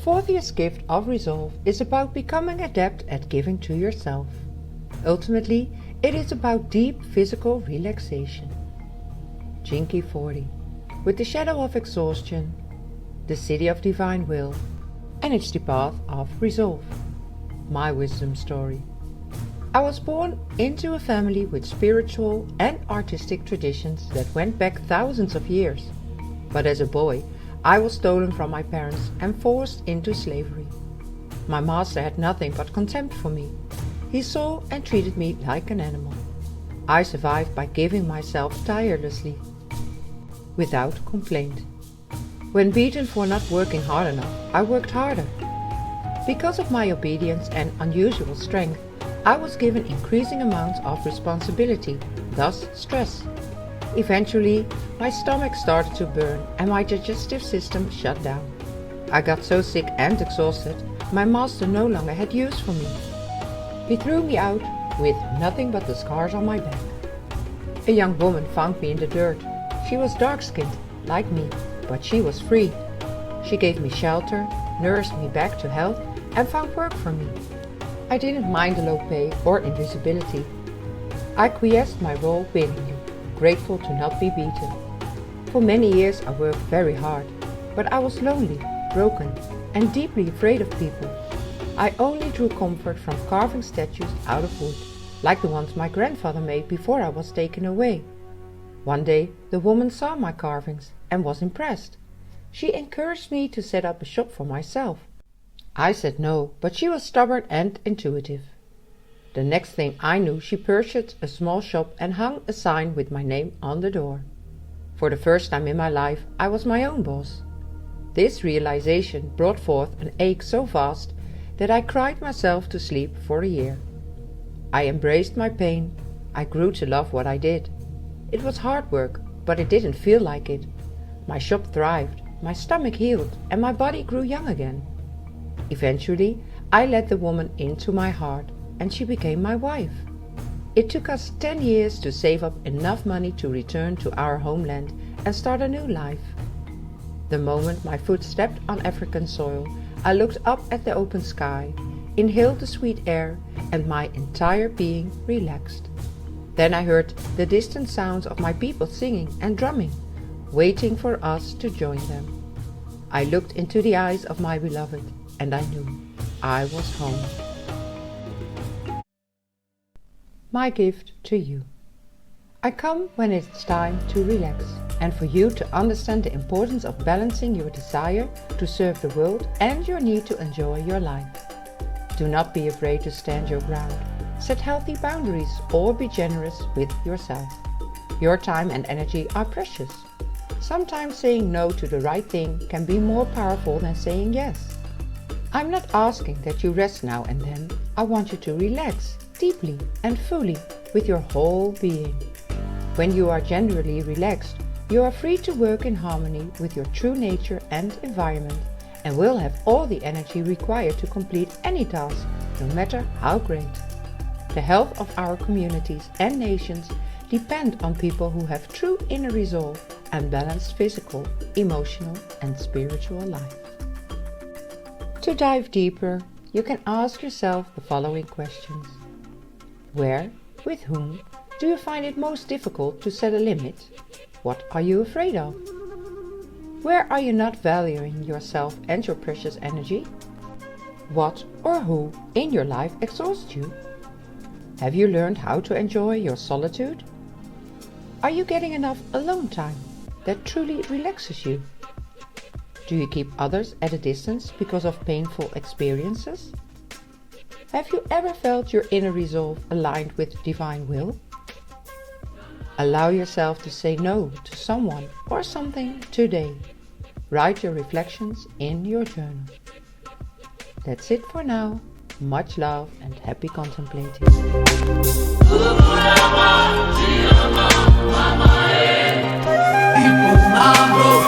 fourth year's gift of resolve is about becoming adept at giving to yourself. Ultimately, it is about deep physical relaxation. Jinky 40, with the shadow of exhaustion, the Siddhi of divine will, and it's the path of resolve. My wisdom story. I was born into a family with spiritual and artistic traditions that went back thousands of years. But as a boy, I was stolen from my parents and forced into slavery. My master had nothing but contempt for me. He saw and treated me like an animal. I survived by giving myself tirelessly, without complaint. When beaten for not working hard enough, I worked harder. Because of my obedience and unusual strength, I was given increasing amounts of responsibility, thus stress. Eventually, my stomach started to burn and my digestive system shut down. I got so sick and exhausted, my master no longer had use for me. He threw me out with nothing but the scars on my back. A young woman found me in the dirt. She was dark-skinned, like me, but she was free. She gave me shelter, nursed me back to health, and found work for me. I didn't mind the low pay or invisibility. I acquiesced my role willingly, grateful to not be beaten. For many years I worked very hard, but I was lonely, broken, and deeply afraid of people. I only drew comfort from carving statues out of wood, like the ones my grandfather made before I was taken away. One day the woman saw my carvings and was impressed. She encouraged me to set up a shop for myself. I said no, but she was stubborn and intuitive. The next thing I knew, she purchased a small shop and hung a sign with my name on the door. For the first time in my life, I was my own boss. This realization brought forth an ache so vast that I cried myself to sleep for a year. I embraced my pain. I grew to love what I did. It was hard work, but it didn't feel like it. My shop thrived, my stomach healed, and my body grew young again. Eventually, I let the woman into my heart, and she became my wife. It took us 10 years to save up enough money to return to our homeland and start a new life. The moment my foot stepped on African soil, I looked up at the open sky, inhaled the sweet air, and my entire being relaxed. Then I heard the distant sounds of my people singing and drumming, waiting for us to join them. I looked into the eyes of my beloved, and I knew I was home. My gift to you. I come when it's time to relax, and for you to understand the importance of balancing your desire to serve the world and your need to enjoy your life. Do not be afraid to stand your ground. Set healthy boundaries or be generous with yourself. Your time and energy are precious. Sometimes saying no to the right thing can be more powerful than saying yes. I'm not asking that you rest now and then. I want you to relax deeply and fully with your whole being. When you are genuinely relaxed, you are free to work in harmony with your true nature and environment, and will have all the energy required to complete any task, no matter how great. The health of our communities and nations depend on people who have true inner resolve and balanced physical, emotional, and spiritual life. To dive deeper, you can ask yourself the following questions. Where, with whom, do you find it most difficult to set a limit? What are you afraid of? Where are you not valuing yourself and your precious energy? What or who in your life exhausts you? Have you learned how to enjoy your solitude? Are you getting enough alone time that truly relaxes you? Do you keep others at a distance because of painful experiences? Have you ever felt your inner resolve aligned with divine will? Allow yourself to say no to someone or something today. Write your reflections in your journal. That's it for now. Much love and happy contemplating. Mambo